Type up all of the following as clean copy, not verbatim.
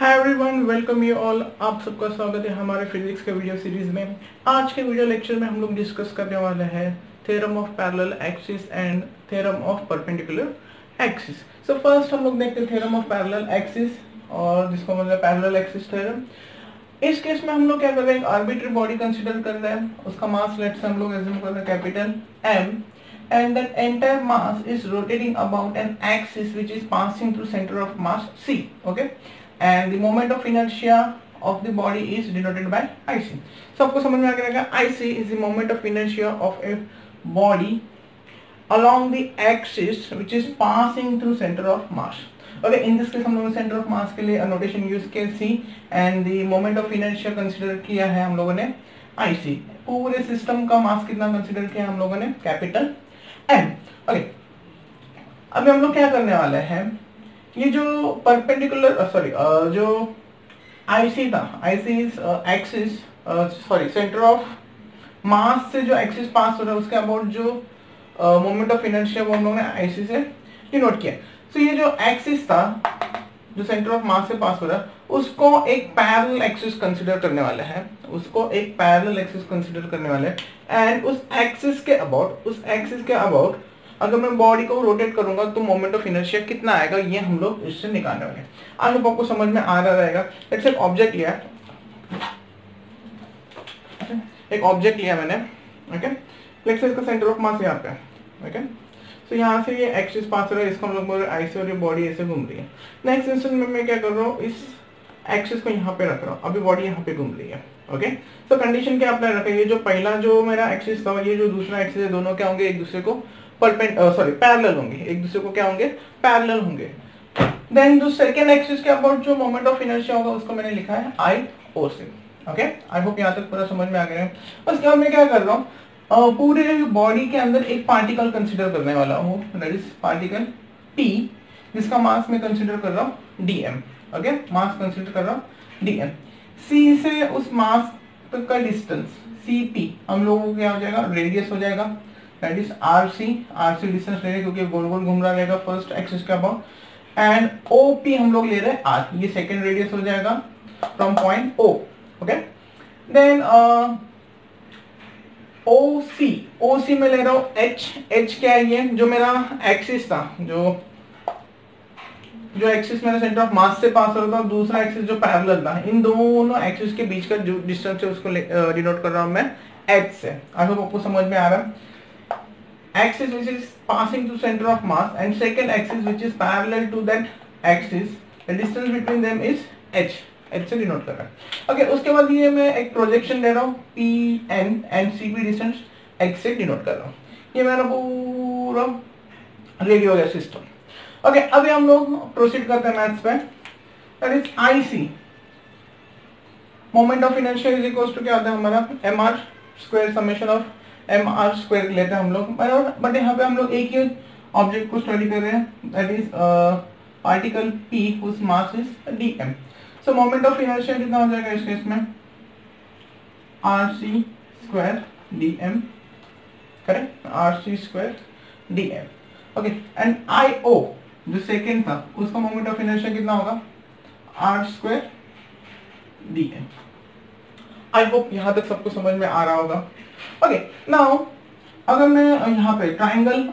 Hi everyone, welcome you all. आप सबका स्वागत है हमारे फिजिक्स के वीडियो सीरीज में। आज के वीडियो लेक्चर में हम लोग डिस्कस करने वाले हैं theorem of parallel axis and theorem of perpendicular axis. So first हम लोग देखते हैं थ्योरम ऑफ पैरेलल एक्सिस, और जिसको मतलब पैरेलल एक्सिस थ्योरम। इस केस में हम लोग क्या कर रहे हैं, एक आर्बिट्री बॉडी कंसीडर कर रहे हैं। उसका मास लेट से हम लोग एज्यूम कर रहे हैं capital M, and that entire mass is rotating about an axis which is passing through center of mass C. Okay, and the moment of inertia of the body is denoted by IC. So आपको समझ में आ गया, IC is the moment of inertia of a body along the axis which is passing through center of mass. Okay, in this case हम लोगों ने center of mass के लिए notation use किया C, and the moment of inertia consider किया है हम लोगों ने IC। पूरे सिस्टम का मास कितना कंसिडर किया हम लोगों ने, कैपिटल M। ओके, अभी हम लोग क्या करने वाले हैं, ये जो परपेंडिकुलर जो IC था, IC is axis centre of mass से जो एक्सिस पास हो रहा है उसके अबाउट जो मोमेंट ऑफ इनर्शिया वो हम लोगों ने IC से डिनोट किया। सो ये जो एक्सिस था जो सेंटर ऑफ मास से पास हो रहा है उसको एक पैरेलल एक्सिस कंसीडर करने वाले हैं, एंड उस एक्सिस के अबाउट अगर मैं बॉडी को रोटेट करूंगा तो मोमेंट ऑफ इनर्शिया कितना आएगा, ये हम लोग इससे निकालने वाले हैं। आज आपको समझ में आ रहा रहेगा। लेट्स एक ऑब्जेक्ट लिया, मैंने। ओके, लेट्स इसका सेंटर ऑफ मास यहाँ पे। ओके, तो यहाँ से ये एक्सिस पास हो रहा है, इसको हम लोग बोल रहे हैं IC, और ये बॉडी ऐसे घूम रही है। नेक्स्ट इंस्टेंट में मैं क्या कर रहा हूँ, इस एक्सिस को यहाँ पे रख रहा हूँ, अभी बॉडी यहाँ पे घूम रही है। ओके, तो कंडीशन क्या अप्लाई रखा है, ये जो पहला जो मेरा एक्सिस था, ये जो दूसरा एक्सिस है, दोनों क्या होंगे, एक दूसरे को पैरेलल होंगे, एक दूसरे को क्या होंगे, पैरेलल होंगे। देन जो सेकंड एक्सिस के अबाउट जो मोमेंट ऑफ इनर्शिया होगा उसको मैंने लिखा है IOC। ओके, आई होप यहाँ तक पूरा समझ में आ गया है। उसके बाद मैं क्या कर रहा हूँ, पूरे बॉडी के अंदर एक पार्टिकल कंसीडर करने वाला हूँ, दैट इज पार्टिकल P, जिसका मास मैं कंसीडर कर रहा हूँ dm। ओके, मास कंसीडर कर रहा हूँ dm। C से उस मास तक का डिस्टेंस Cp हम लोगों को क्या हो जाएगा, रेडियस हो जाएगा, दैट इज RC डिस्टेंस ले रहे हैं क्योंकि गोल गोल घूम रहा रहेगा फर्स्ट एक्सिस के अबाउट, एंड OP हम लोग ले रहे हैं R, ये सेकेंड रेडियस हो जाएगा from point O। Okay, then OC में ले रहा हूँ H क्या है, ये जो मेरा एक्सिस था, जो एक्सिस मेरा सेंटर ऑफ मास से पास हो रहा था, दूसरा एक्सिस जो पैरेलल था, इन दोनों एक्सिस के बीच का जो डिस्टेंस है उसको डिनोट कर रहा हूँ मैं H से। आई होप आपको समझ में आ रहा है। Axis which is passing through center of mass and second axis which is parallel to that axis, the distance between them is H से डिनोट कर रहा है। ओके, उसके बाद ये मैं एक प्रोजेक्शन ले रहा हूँ PN and CP distance X से डिनोट कर रहा हूँ। ये मेरा पूरा रेडी हो गया सिस्टम। ओके, अभी हम लोग प्रोसीड करते हैं मैथ्स पे, that is IC। Moment of inertia is equal to क्या होता है हमारा, mr square summation of mr square लेते हैं हम लोग, बट यहाँ पे हम लोग एक ही ऑब्जेक्ट को स्टडी कर रहे हैं, that is particle P whose mass is dm। So moment of inertia कितना हो जाएगा इस केस में, RC square dm, correct, RC square dm। Okay, and IO जो सेकेंड था उसका मोमेंट ऑफ इनर्शिया कितना होगा, R square dm। I hope यहाँ तक सबको समझ में आ रहा होगा। ओके, नाउ अगर मैं यहाँ पे ट्राइंगल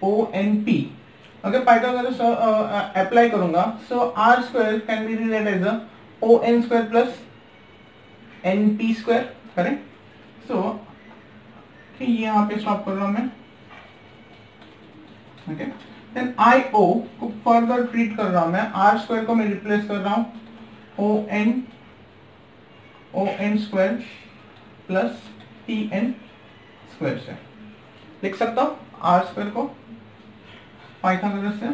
ONP अगर पाइथागोरस अप्लाई करूंगा, so R square can be related as ON square plus NP square, correct. So यहाँ पे स्टॉप कर रहा हूं मैं। ओके, देन IO को फर्दर ट्रीट कर रहा हूं मैं, R स्क्वायर को मैं रिप्लेस कर रहा हूं ON square plus PN square से, लिख सकता हूं R स्क्वायर को पाइथागोरस से,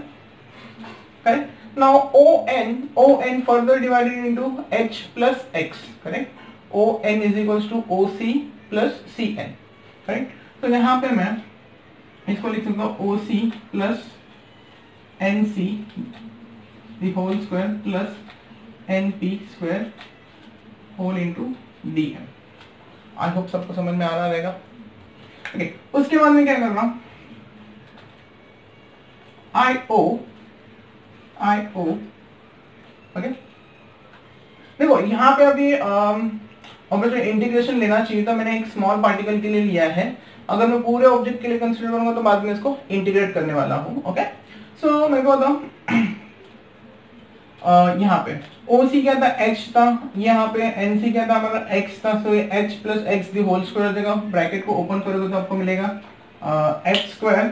correct. Now ON further divided into H plus X, correct. ON is equals to OC plus CN, correct. तो यहाँ पे मैं इसको लिख सकता हूँ OC plus NC the whole square plus NP square whole into DM। I hope सबको समझ में आ रहा रहेगा। ओके, उसके बाद मैं क्या कर रहा हूँ, आई ओ ओके। देखो यहाँ पे अभी ऑब्जेक्ट इंटीग्रेशन लेना चाहिए था, मैंने एक स्मॉल पार्टिकल के लिए लिया है। अगर मैं पूरे ऑब्जेक्ट के लिए कंसीडर करूंगा तो बाद में इसको इंटीग्रेट करने वाला हूँ। ओके, सो मेरे को बताओ यहाँ पे OC क्या था, H था, यहाँ पे NC क्या था हमारा, X था। सो ये H plus x the whole square हो जाएगा। ब्रैकेट को ओपन करोगे तो आपको मिलेगा H square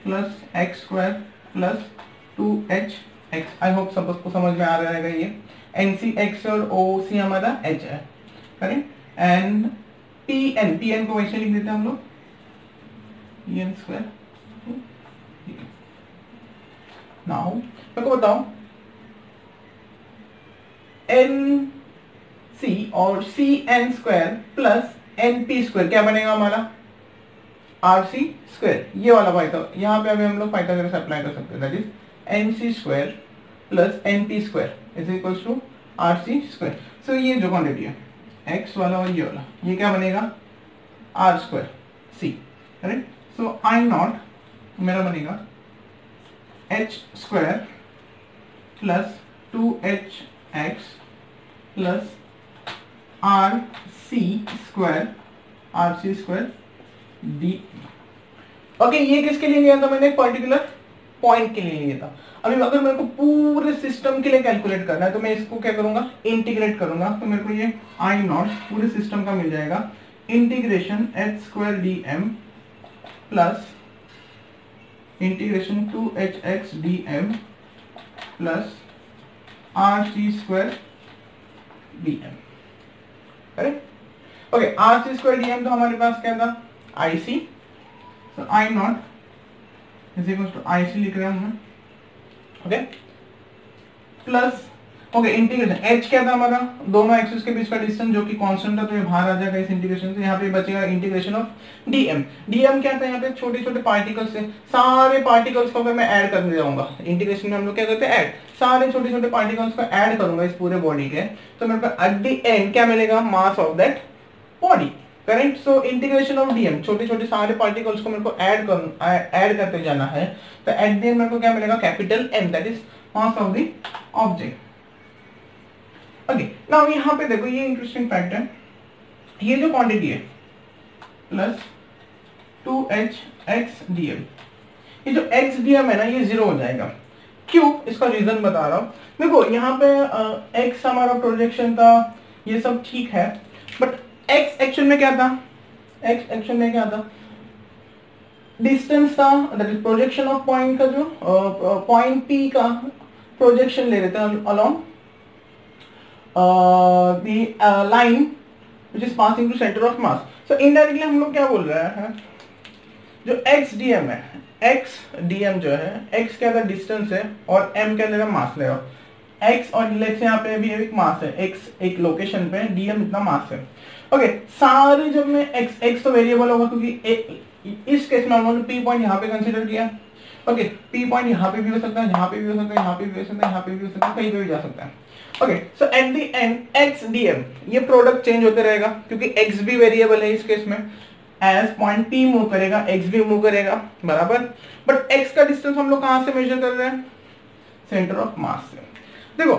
plus X square plus 2HX। I hope सबको समझ में आ रहा है ये। NC X और OC हमारा H है, करेक्ट। एंड PN को वैसे लिख देते हैं हम लोग, PN स्क्वायर। नाउ मेरे को बताओ NC और CN square plus NP square क्या बनेगा हमारा, RC स्क्वायर। ये वाला पाइथागोरस, यहाँ पे अभी हम लोग पाइथागोरस अप्लाई कर सकते हैं, that is NC square plus NP square is equals to RC square. So ये जो क्वांटिटी है X वाला और ये वाला, ये क्या बनेगा, R square C, correct. So I not मेरा बनेगा H square plus 2HX plus RC square D। Okay, ये किसके लिए लिया था मैंने, एक पर्टिकुलर पॉइंट के लिए लिया था। अभी अगर मेरे को पूरे सिस्टम के लिए कैलकुलेट करना है तो मैं इसको क्या करूंगा, इंटीग्रेट करूंगा। तो मेरे को ये I नॉट पूरे सिस्टम का मिल जाएगा, integration H square DM plus integration 2HX DM plus RC square DM, correct. Okay, RC square DM तो हमारे पास क्या था, IC। So I not is equal to IC लिख रहे हैं हम, okay, plus okay integration H क्या था हमारा, दोनों एक्सिस के बीच का डिस्टेंस जो कि कांस्टेंट था, तो ये बाहर आ जाएगा इस इंटीग्रेशन से। यहाँ पे बचेगा इंटीग्रेशन ऑफ DM। DM क्या था, यहाँ पे छोटे छोटे पार्टिकल्स से, सारे पार्टिकल्स को अगर मैं ऐड करने जाऊंगा, इंटीग्रेशन में हम लोग क्या करते हैं, ऐड, सारे छोटे छोटे पार्टिकल्स को ऐड करूंगा इस पूरे बॉडी के, तो मेरे को एट द एंड क्या मिलेगा, mass of that body, correct. So integration of DM, छोटे छोटे सारे पार्टिकल्स को मेरे को ऐड करते जाना है, तो एट द एंड मेरे को क्या मिलेगा, capital M, that is mass of the object. Okay, now यहाँ पे देखो ये इंटरेस्टिंग फैक्ट है, ये जो क्वांटिटी है प्लस 2HX DM, ये जो x dm है ना, ये 0 हो जाएगा। क्यों, इसका रीजन बता रहा हूँ। देखो यहाँ पे x हमारा प्रोजेक्शन था, ये सब ठीक है, बट x एक्चुअल में क्या था, x एक्चुअल में क्या था, डिस्टेंस था, that is projection of point का, जो पॉइंट P का प्रोजेक्शन ले रहे थे along the line which is passing to center of mass। so indirectly हम लोग क्या बोल रहे हैं, जो x dm है, x dm जो है, x क्या था, डिस्टेंस है, और m क्या लेगा, मास लेगा। x और लेट्स से यहाँ पे भी एक मास है, x एक लोकेशन पे, dm इतना मास है। ओके, सारे जब मैं x तो वेरिएबल होगा क्योंकि इस केस में हमने p पॉइंट यहाँ पे कंसीडर किया। ओके, p पॉइंट यहाँ पे भी हो सकता है, यहाँ पे भी हो सकता है, यहाँ पे भी हो सकता है, यहाँ पे भी हो सकता है, कहीं पे भी जा सकता है। Okay, so at the end x dm, ये प्रोडक्ट चेंज होते रहेगा क्योंकि x भी वेरिएबल है इस केस में, एज पॉइंट P मूव करेगा x भी मूव करेगा, बराबर। बट x का डिस्टेंस हम लोग कहां से मेजर कर रहे हैं, सेंटर ऑफ मास से। देखो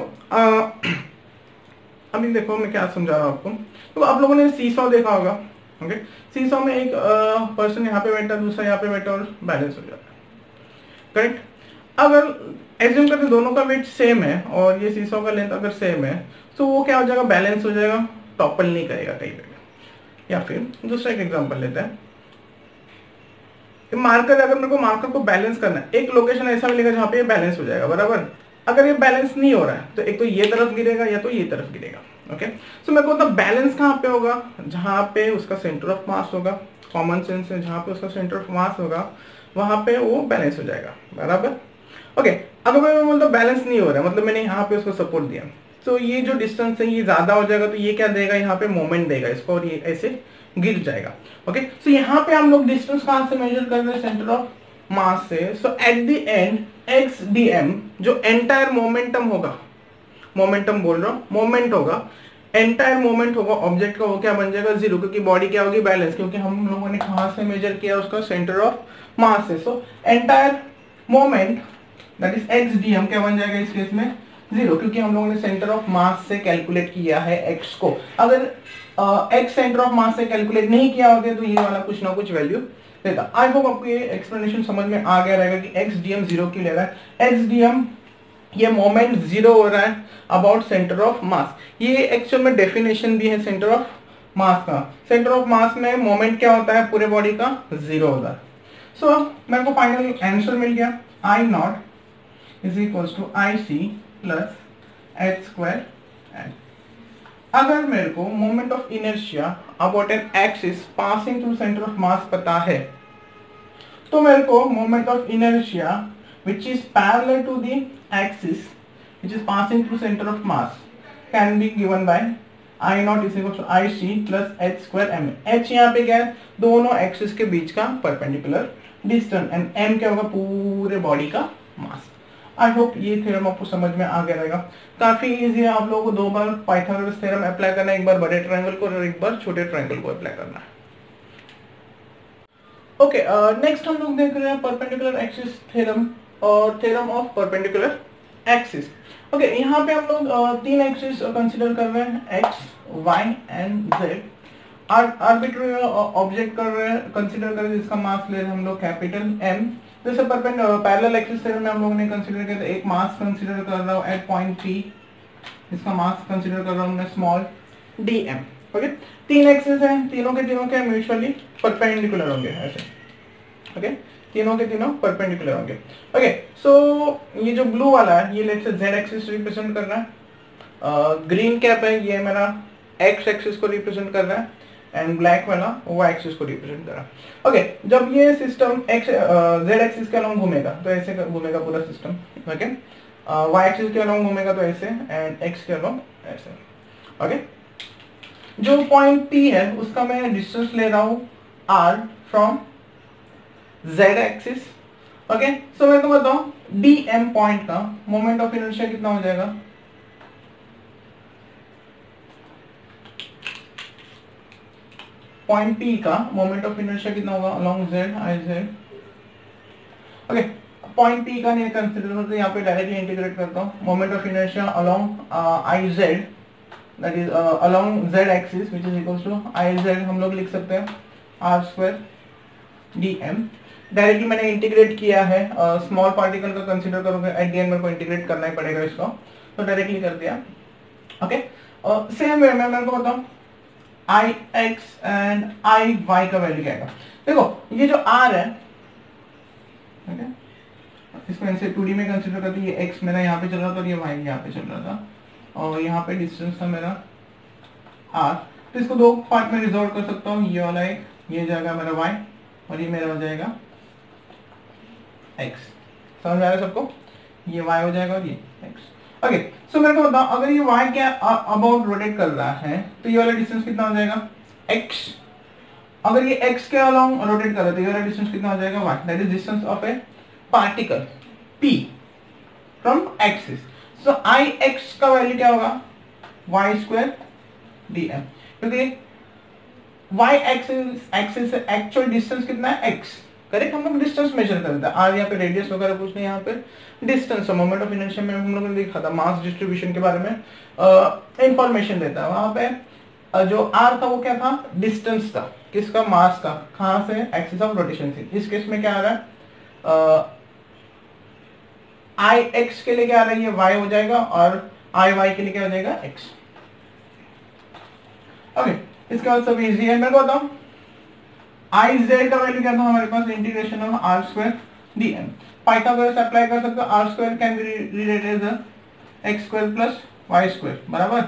अभी देखो मैं क्या समझा रहा हूं आपको। तो आप लोगों ने सीसॉ देखा होगा, ओके, सीसॉ में एक पर्सन यहाँ पे बैठा, दूसरा यहाँ पे बैठा और बैलेंस हो जाता है, करेक्ट। अगर एज्यूम करते दोनों का वेट सेम है और ये सीसॉ का लेंथ अगर सेम है, तो वो क्या हो जाएगा, बैलेंस हो जाएगा, टॉपल नहीं करेगा कहीं पे। या फिर दूसरा एक एग्जांपल लेते हैं, मार्कर, अगर मेरे को मार्कर को बैलेंस करना है, एक लोकेशन ऐसा मिलेगा जहाँ पे ये बैलेंस हो जाएगा, बराबर। अगर ये बैलेंस नहीं हो रहा है तो एक तो ये तरफ गिरेगा या तो ये तरफ गिरेगा, ओके। सो मेरे को मतलब बैलेंस कहाँ पे होगा, जहाँ पे उसका सेंटर ऑफ मास होगा, कॉमन सेंस है, जहाँ पे उसका सेंटर ऑफ मास होगा वहां पे वो बैलेंस हो जाएगा, बराबर। ओके, अगर मैं मतलब बैलेंस नहीं हो रहा है, मतलब मैंने यहाँ पे उसको सपोर्ट दिया, तो ये जो डिस्टेंस है ये ज्यादा हो जाएगा, तो ये क्या देगा, यहाँ पे मोमेंट देगा इसको, और ये ऐसे गिर जाएगा। ओके, सो यहाँ पे हम लोग डिस्टेंस कहाँ से मेजर कर रहे हैं, सेंटर ऑफ मास से। So at the end x dm जो एंटायर मोमेंटम होगा, मोमेंटम बोल रहा हूँ, मोमेंट होगा, एंटायर मोमेंट होगा ऑब्जेक्ट का वो क्या बन जाएगा 0, क्योंकि बॉडी क्या होगी बैलेंस, क्योंकि हम लोगों ने कहां से मेजर किया उसका सेंटर ऑफ मास से। So entire moment that is x d m क्या बन जाएगा इस केस में 0, क्योंकि हम लोगों ने सेंटर ऑफ मास से कैलकुलेट किया है एक्स को। अगर एक्स सेंटर ऑफ मास से कैलकुलेट नहीं किया होता तो ये वाला कुछ ना कुछ वैल्यू देता। आई होप आपको ये एक्सप्लेनेशन समझ में आ गया रहेगा कि एक्स डी एम 0 क्यों ले रहा है। एक्स डी एम ये मोमेंट 0 हो रहा है अबाउट सेंटर ऑफ मास। ये एक्चुअल में डेफिनेशन भी है सेंटर ऑफ मास का। सेंटर ऑफ मास में मोमेंट क्या होता है पूरे बॉडी का 0 होता है। सो मेरे को फाइनल आंसर मिल गया I naught is equals to I C plus H square N. अगर मेरे को moment of inertia about an axis passing through centre of mass पता है तो मेरे को moment of inertia which is parallel to the axis which is passing through center of mass can be given by I naught is equal to IC plus h square m। h यहाँ पे क्या है दोनों axis के बीच का perpendicular distance and m क्या होगा पूरे बॉडी का मास। आई होप ये थ्योरम आपको समझ में आ गया रहेगा। काफी इजी है, आप लोगों को 2 बार पाइथागोरस थ्योरम अप्लाई करना है, एक बार बड़े ट्रायंगल को और एक बार छोटे ट्रायंगल को अप्लाई करना है। ओके, नेक्स्ट हम लोग देख रहे हैं परपेंडिकुलर एक्सिस थ्योरम और theorem of perpendicular axis. Okay, यहाँ पे हम लोग 3 एक्सिस कंसीडर कर रहे हैं x y and z. Arbitrary object कर रहे हैं कंसीडर कर रहे हैं जिसका मास ले रहे हैं हम लोग कैपिटल एम। जैसे पैरेलल एक्सिस थ्योरम में हम लोगों ने कंसीडर किया था एक मास कंसीडर कर रहा हूँ एट पॉइंट पी, इसका मास कंसीडर कर रहा हूँ मैं small d m. Okay, 3 axis हैं, तीनों के म्यूचुअली परपेंडिकुलर होंगे ऐसे। ओके, तीनों के तीनों परपेंडिकुलर होंगे। ओके, सो ये जो ब्लू वाला है ये let's say Z axis represent कर रहा है, ग्रीन कैप है ये मेरा एक्स एक्सिस को रिप्रेजेंट कर रहा है एंड ब्लैक वाला वाई एक्सिस को रिप्रेजेंट कर रहा है। ओके, जब ये सिस्टम एक्स जेड एक्सिस के अलोंग घूमेगा तो ऐसे घूमेगा पूरा सिस्टम। ओके, वाई एक्सिस के अलोंग घूमेगा तो ऐसे एंड एक्स के अलोंग ऐसे। ओके, जो पॉइंट पी है उसका मैं डिस्टेंस ले रहा हूं R from Z axis. Okay, so मैं तो बताऊं डी एम पॉइंट का मोमेंट ऑफ इनर्शिया कितना हो जाएगा, पॉइंट पी का मोमेंट ऑफ इनर्शिया कितना होगा along Z I Z. Okay, point P का नहीं कंसीडर करते, यहाँ पे डायरेक्टली इंटीग्रेट करता हूं moment of inertia along I z that is along z axis which is equals to I z हम लोग लिख सकते हैं r square D m. Directly मैंने इंटीग्रेट किया है, स्मॉल पार्टिकल का कंसीडर करोगे एट द एंड मेरे को इंटीग्रेट करना ही पड़ेगा इसको, तो डायरेक्टली कर दिया। ओके, सेम वे में मेरे को बताऊं आई एक्स एंड आई वाई का वैल्यू क्या आएगा। देखो ये जो आर है, ओके, इसको ऐसे 2D में कंसीडर करते हैं, ये एक्स मेरा यहाँ पे चल रहा था और ये वाई यहाँ पे चल रहा था और यहाँ पे डिस्टेंस था मेरा आर, तो इसको 2 पार्ट में रिजॉल्व कर सकता हूँ। ये वाला एक ये जाएगा मेरा वाई और ये मेरा हो जाएगा एक्स। समझ आ रहा है सबको, ये y हो जाएगा और ये x। ओके, सो मेरे को बताओ अगर ये y क्या अबाउट रोटेट कर रहा है तो ये वाला डिस्टेंस कितना हो जाएगा x। अगर ये x के अलोंग रोटेट कर रहा है तो ये वाला डिस्टेंस कितना हो जाएगा y, that is distance of A particle p from axis. So I x का वैल्यू क्या होगा y स्क्वायर डी एम, क्योंकि y एक्सिस से एक्चुअल डिस्टेंस कितना है x। करेक्ट, हम लोग डिस्टेंस मेजर करते हैं, आज यहाँ पे रेडियस वगैरह कुछ नहीं, यहाँ पे डिस्टेंस। मोमेंट ऑफ इनर्शिया में हम लोगों ने देखा था मास डिस्ट्रीब्यूशन के बारे में इंफॉर्मेशन देता है, वहां पे जो आर था वो क्या था डिस्टेंस था किसका मास का, कहां से एक्सिस ऑफ रोटेशन से। इस केस में क्या आ रहा है आई एक्स के लिए क्या आ रहा है ये y हो जाएगा और आई वाई के लिए क्या हो जाएगा x। ओके, इसके बाद सब इजी है। मैं बताऊं आई जेड का वैल्यू क्या था हमारे पास integration of R square D M. Pythagoras apply कर सकते हो, R square can be related as X square plus Y square बराबर।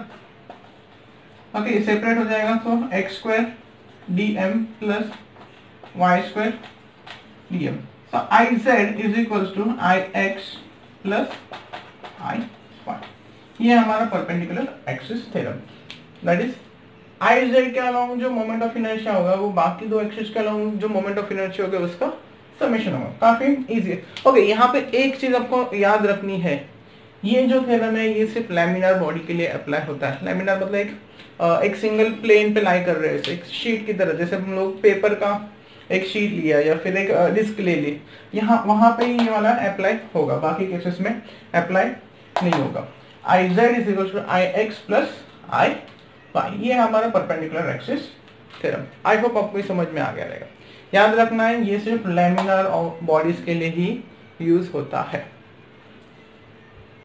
ओके, सेपरेट हो जाएगा तो X square D M plus Y square D M. So I Z is equals to I x plus I Y. ये हमारा perpendicular axis theorem, that is I Z के along जो moment of inertia होगा वो बाकी 2 axis के along जो moment of inertia होगा उसका समेशन होगा। काफी इजी है। ओके, यहाँ पे एक चीज आपको याद रखनी है, ये जो थ्योरम है ये सिर्फ लैमिनार बॉडी के लिए अप्लाई होता है। लैमिनार मतलब एक एक सिंगल प्लेन पे लाई कर रहे हैं, एक शीट की तरह, जैसे हम लोग पेपर का एक शीट लिया या फिर एक डिस्क ले ली, यहाँ वहां पे ही ये वाला अप्लाई होगा, बाकी केसेस में अप्लाई नहीं होगा। I Z is equal to I x plus I Y, ये हमारा perpendicular axis theorem. I hope आपको समझ में आ गया रहेगा। याद रखना है ये सिर्फ लैमिनार बॉडीज के लिए ही यूज होता है।